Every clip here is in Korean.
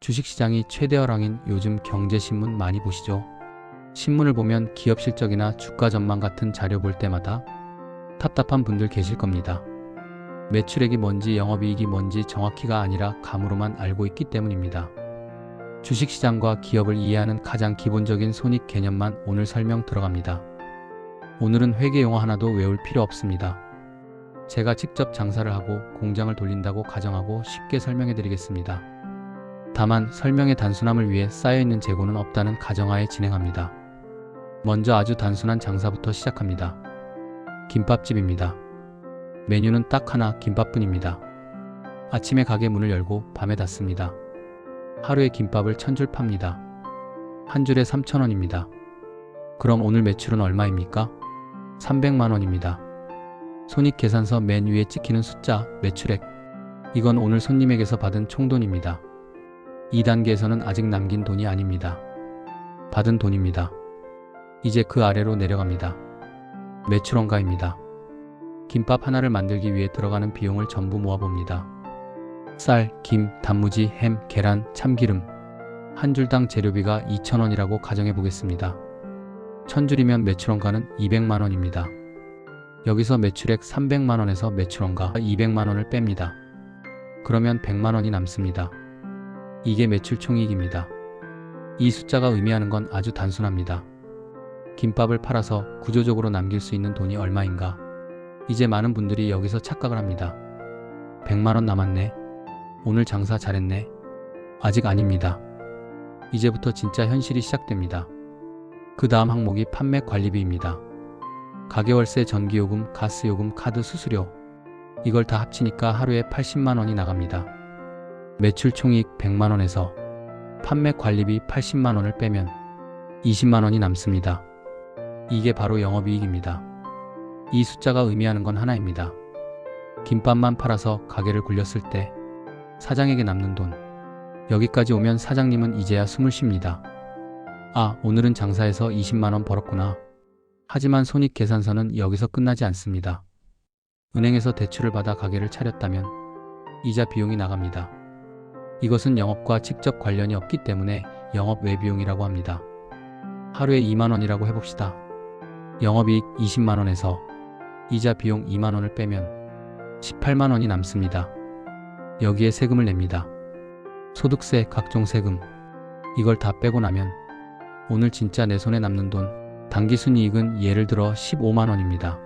주식시장이 최대어랑인 요즘 경제신문 많이 보시죠? 신문을 보면 기업 실적이나 주가 전망 같은 자료 볼 때마다 답답한 분들 계실 겁니다. 매출액이 뭔지 영업이익이 뭔지 정확히가 아니라 감으로만 알고 있기 때문입니다. 주식시장과 기업을 이해하는 가장 기본적인 손익 개념만 오늘 설명 들어갑니다. 오늘은 회계 용어 하나도 외울 필요 없습니다. 제가 직접 장사를 하고 공장을 돌린다고 가정하고 쉽게 설명해 드리겠습니다. 다만 설명의 단순함을 위해 쌓여있는 재고는 없다는 가정하에 진행합니다. 먼저 아주 단순한 장사부터 시작합니다. 김밥집입니다. 메뉴는 딱 하나, 김밥뿐입니다. 아침에 가게 문을 열고 밤에 닫습니다. 하루에 김밥을 1000줄 팝니다. 한 줄에 3,000원입니다. 그럼 오늘 매출은 얼마입니까? 300만 원입니다. 손익계산서 맨 위에 찍히는 숫자, 매출액. 이건 오늘 손님에게서 받은 총돈입니다. 2단계에서는 아직 남긴 돈이 아닙니다. 받은 돈입니다. 이제 그 아래로 내려갑니다. 매출원가입니다. 김밥 하나를 만들기 위해 들어가는 비용을 전부 모아봅니다. 쌀, 김, 단무지, 햄, 계란, 참기름. 한 줄당 재료비가 2,000원이라고 가정해 보겠습니다. 1000줄이면 매출원가는 200만 원입니다. 여기서 매출액 300만 원에서 매출원가 200만 원을 뺍니다. 그러면 100만 원이 남습니다. 이게 매출 총이익입니다. 이 숫자가 의미하는 건 아주 단순합니다. 김밥을 팔아서 구조적으로 남길 수 있는 돈이 얼마인가? 이제 많은 분들이 여기서 착각을 합니다. 100만 원 남았네. 오늘 장사 잘했네. 아직 아닙니다. 이제부터 진짜 현실이 시작됩니다. 그 다음 항목이 판매 관리비입니다. 가게월세, 전기요금, 가스요금, 카드 수수료. 이걸 다 합치니까 하루에 80만 원이 나갑니다. 매출 총이익 100만 원에서 판매 관리비 80만 원을 빼면 20만 원이 남습니다. 이게 바로 영업이익입니다. 이 숫자가 의미하는 건 하나입니다. 김밥만 팔아서 가게를 굴렸을 때 사장에게 남는 돈. 여기까지 오면 사장님은 이제야 숨을 쉽니다. 아, 오늘은 장사해서 20만 원 벌었구나. 하지만 손익계산서는 여기서 끝나지 않습니다. 은행에서 대출을 받아 가게를 차렸다면 이자 비용이 나갑니다. 이것은 영업과 직접 관련이 없기 때문에 영업 외비용이라고 합니다. 하루에 2만 원이라고 해봅시다. 영업이익 20만 원에서 이자 비용 2만 원을 빼면 18만 원이 남습니다. 여기에 세금을 냅니다. 소득세, 각종 세금. 이걸 다 빼고 나면 오늘 진짜 내 손에 남는 돈, 당기순이익은 예를 들어 15만 원입니다.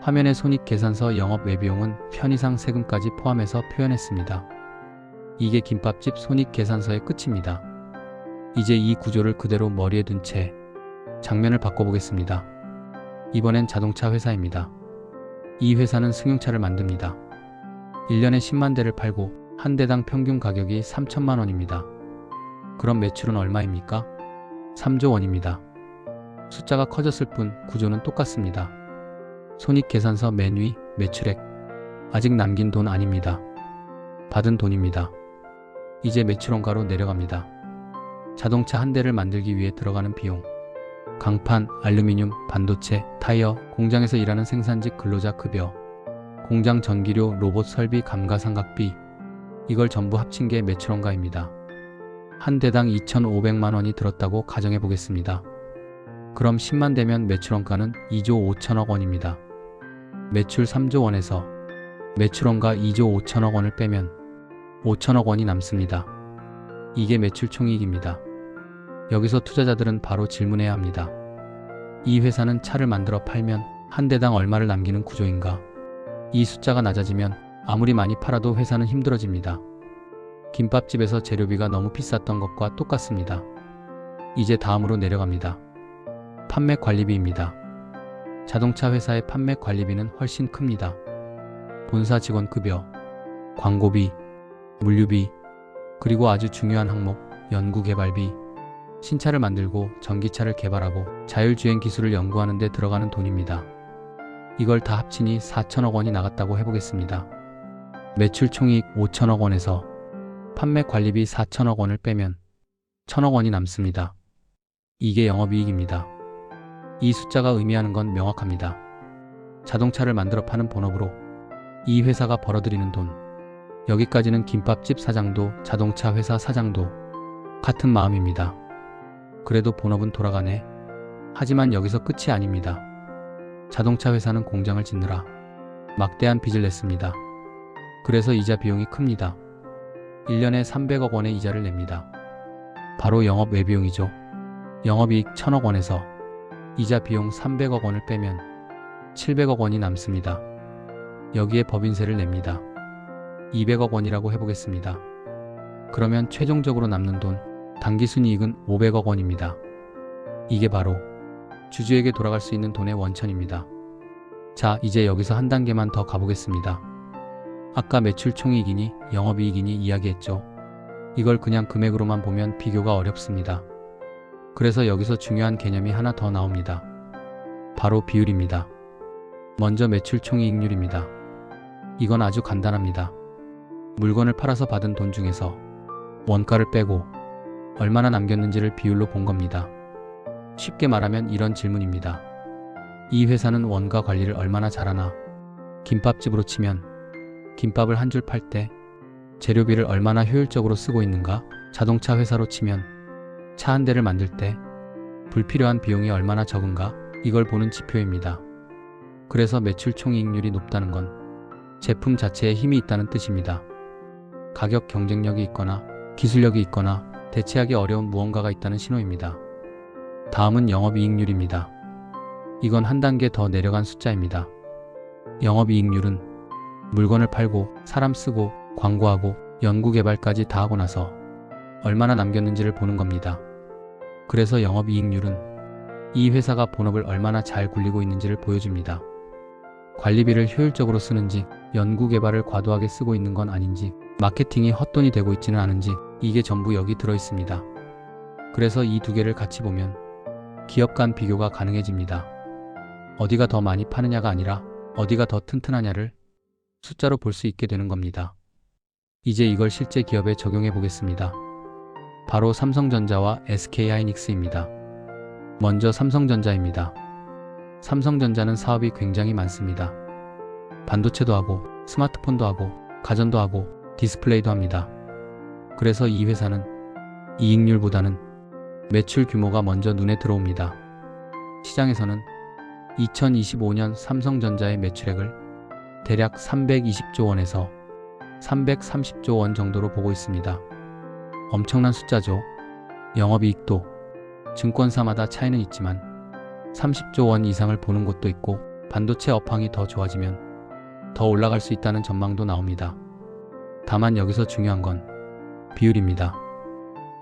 화면에 손익계산서 영업 외비용은 편의상 세금까지 포함해서 표현했습니다. 이게 김밥집 손익계산서의 끝입니다. 이제 이 구조를 그대로 머리에 둔 채 장면을 바꿔보겠습니다. 이번엔 자동차 회사입니다. 이 회사는 승용차를 만듭니다. 1년에 10만 대를 팔고 한 대당 평균 가격이 3천만 원입니다. 그럼 매출은 얼마입니까? 3조 원입니다. 숫자가 커졌을 뿐 구조는 똑같습니다. 손익계산서 맨 위, 매출액. 아직 남긴 돈 아닙니다. 받은 돈입니다. 이제 매출원가로 내려갑니다. 자동차 한 대를 만들기 위해 들어가는 비용. 강판, 알루미늄, 반도체, 타이어, 공장에서 일하는 생산직 근로자 급여, 공장 전기료, 로봇 설비, 감가상각비. 이걸 전부 합친 게 매출원가입니다. 한 대당 2,500만 원이 들었다고 가정해 보겠습니다. 그럼 10만 대면 매출원가는 2조 5천억 원입니다. 매출 3조 원에서 매출원가 2조 5천억 원을 빼면 5천억 원이 남습니다. 이게 매출 총이익입니다. 여기서 투자자들은 바로 질문해야 합니다. 이 회사는 차를 만들어 팔면 한 대당 얼마를 남기는 구조인가? 이 숫자가 낮아지면 아무리 많이 팔아도 회사는 힘들어집니다. 김밥집에서 재료비가 너무 비쌌던 것과 똑같습니다. 이제 다음으로 내려갑니다. 판매 관리비입니다. 자동차 회사의 판매 관리비는 훨씬 큽니다. 본사 직원 급여, 광고비, 물류비, 그리고 아주 중요한 항목, 연구개발비. 신차를 만들고 전기차를 개발하고 자율주행 기술을 연구하는 데 들어가는 돈입니다. 이걸 다 합치니 4천억 원이 나갔다고 해보겠습니다. 매출 총이익 5천억 원에서 판매 관리비 4천억 원을 빼면 1천억 원이 남습니다. 이게 영업이익입니다. 이 숫자가 의미하는 건 명확합니다. 자동차를 만들어 파는 본업으로 이 회사가 벌어들이는 돈, 여기까지는 김밥집 사장도 자동차 회사 사장도 같은 마음입니다. 그래도 본업은 돌아가네. 하지만 여기서 끝이 아닙니다. 자동차 회사는 공장을 짓느라 막대한 빚을 냈습니다. 그래서 이자 비용이 큽니다. 1년에 300억 원의 이자를 냅니다. 바로 영업 외비용이죠. 영업이익 1000억 원에서 이자 비용 300억 원을 빼면 700억 원이 남습니다. 여기에 법인세를 냅니다. 200억 원이라고 해보겠습니다. 그러면 최종적으로 남는 돈, 당기순이익은 500억 원입니다. 이게 바로 주주에게 돌아갈 수 있는 돈의 원천입니다. 자, 이제 여기서 한 단계만 더 가보겠습니다. 아까 매출 총이익이니 영업이익이니 이야기했죠. 이걸 그냥 금액으로만 보면 비교가 어렵습니다. 그래서 여기서 중요한 개념이 하나 더 나옵니다. 바로 비율입니다. 먼저 매출 총이익률입니다. 이건 아주 간단합니다. 물건을 팔아서 받은 돈 중에서 원가를 빼고 얼마나 남겼는지를 비율로 본 겁니다. 쉽게 말하면 이런 질문입니다. 이 회사는 원가 관리를 얼마나 잘하나? 김밥집으로 치면 김밥을 한 줄 팔 때 재료비를 얼마나 효율적으로 쓰고 있는가? 자동차 회사로 치면 차 한 대를 만들 때 불필요한 비용이 얼마나 적은가? 이걸 보는 지표입니다. 그래서 매출 총이익률이 높다는 건 제품 자체에 힘이 있다는 뜻입니다. 가격 경쟁력이 있거나 기술력이 있거나 대체하기 어려운 무언가가 있다는 신호입니다. 다음은 영업이익률입니다. 이건 한 단계 더 내려간 숫자입니다. 영업이익률은 물건을 팔고 사람 쓰고 광고하고 연구개발까지 다 하고 나서 얼마나 남겼는지를 보는 겁니다. 그래서 영업이익률은 이 회사가 본업을 얼마나 잘 굴리고 있는지를 보여줍니다. 관리비를 효율적으로 쓰는지, 연구개발을 과도하게 쓰고 있는 건 아닌지, 마케팅이 헛돈이 되고 있지는 않은지, 이게 전부 여기 들어있습니다. 그래서 이 두 개를 같이 보면 기업 간 비교가 가능해집니다. 어디가 더 많이 파느냐가 아니라 어디가 더 튼튼하냐를 숫자로 볼 수 있게 되는 겁니다. 이제 이걸 실제 기업에 적용해 보겠습니다. 바로 삼성전자와 SK하이닉스입니다. 먼저 삼성전자입니다. 삼성전자는 사업이 굉장히 많습니다. 반도체도 하고 스마트폰도 하고 가전도 하고 디스플레이도 합니다. 그래서 이 회사는 이익률보다는 매출 규모가 먼저 눈에 들어옵니다. 시장에서는 2025년 삼성전자의 매출액을 대략 320조 원에서 330조 원 정도로 보고 있습니다. 엄청난 숫자죠. 영업이익도 증권사마다 차이는 있지만 30조 원 이상을 보는 곳도 있고 반도체 업황이 더 좋아지면 더 올라갈 수 있다는 전망도 나옵니다. 다만 여기서 중요한 건 비율입니다.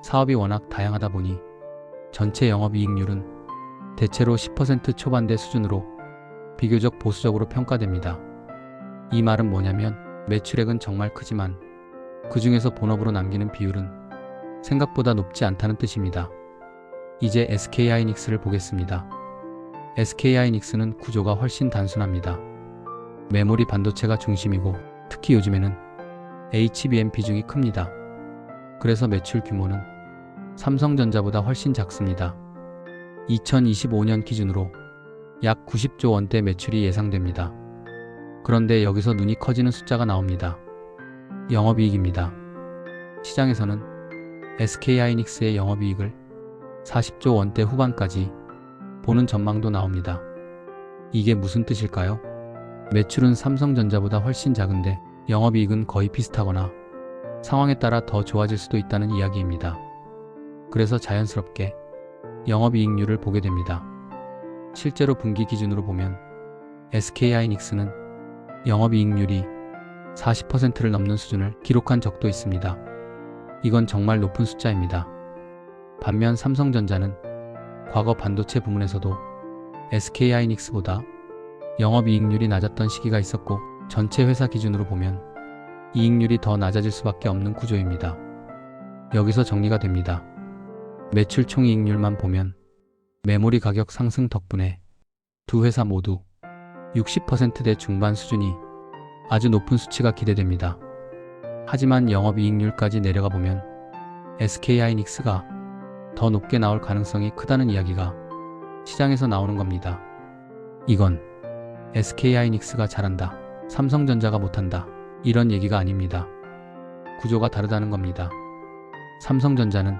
사업이 워낙 다양하다 보니 전체 영업이익률은 대체로 10% 초반대 수준으로 비교적 보수적으로 평가됩니다. 이 말은 뭐냐면 매출액은 정말 크지만 그 중에서 본업으로 남기는 비율은 생각보다 높지 않다는 뜻입니다. 이제 SK하이닉스를 보겠습니다. SK하이닉스는 구조가 훨씬 단순합니다. 메모리 반도체가 중심이고 특히 요즘에는 HBM 비중이 큽니다. 그래서 매출 규모는 삼성전자보다 훨씬 작습니다. 2025년 기준으로 약 90조 원대 매출이 예상됩니다. 그런데 여기서 눈이 커지는 숫자가 나옵니다. 영업이익입니다. 시장에서는 SK하이닉스의 영업이익을 40조 원대 후반까지 보는 전망도 나옵니다. 이게 무슨 뜻일까요? 매출은 삼성전자보다 훨씬 작은데 영업이익은 거의 비슷하거나 상황에 따라 더 좋아질 수도 있다는 이야기입니다. 그래서 자연스럽게 영업이익률을 보게 됩니다. 실제로 분기 기준으로 보면 SK하이닉스는 영업이익률이 40%를 넘는 수준을 기록한 적도 있습니다. 이건 정말 높은 숫자입니다. 반면 삼성전자는 과거 반도체 부문에서도 SK하이닉스보다 영업이익률이 낮았던 시기가 있었고 전체 회사 기준으로 보면 이익률이 더 낮아질 수밖에 없는 구조입니다. 여기서 정리가 됩니다. 매출 총이익률만 보면 메모리 가격 상승 덕분에 두 회사 모두 60%대 중반 수준이 아주 높은 수치가 기대됩니다. 하지만 영업이익률까지 내려가 보면 SK하이닉스가 더 높게 나올 가능성이 크다는 이야기가 시장에서 나오는 겁니다. 이건 SK하이닉스가 잘한다, 삼성전자가 못한다, 이런 얘기가 아닙니다. 구조가 다르다는 겁니다. 삼성전자는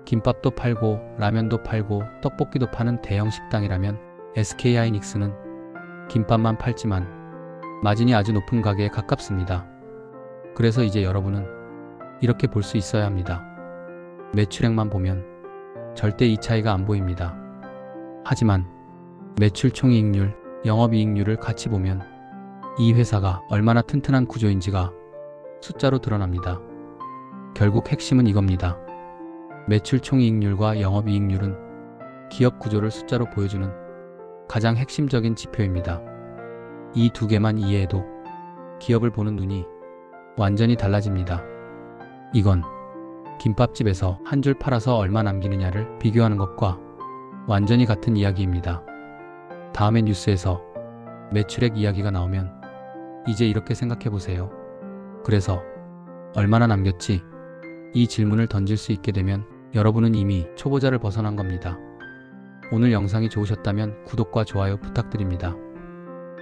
김밥도 팔고 라면도 팔고 떡볶이도 파는 대형 식당이라면 SK하이닉스는 김밥만 팔지만 마진이 아주 높은 가게에 가깝습니다. 그래서 이제 여러분은 이렇게 볼 수 있어야 합니다. 매출액만 보면 절대 이 차이가 안 보입니다. 하지만 매출 총이익률, 영업이익률을 같이 보면 이 회사가 얼마나 튼튼한 구조인지가 숫자로 드러납니다. 결국 핵심은 이겁니다. 매출 총이익률과 영업이익률은 기업 구조를 숫자로 보여주는 가장 핵심적인 지표입니다. 이 두 개만 이해해도 기업을 보는 눈이 완전히 달라집니다. 이건 김밥집에서 한 줄 팔아서 얼마 남기느냐를 비교하는 것과 완전히 같은 이야기입니다. 다음의 뉴스에서 매출액 이야기가 나오면 이제 이렇게 생각해 보세요. 그래서 얼마나 남겼지? 이 질문을 던질 수 있게 되면 여러분은 이미 초보자를 벗어난 겁니다. 오늘 영상이 좋으셨다면 구독과 좋아요 부탁드립니다.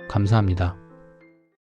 감사합니다.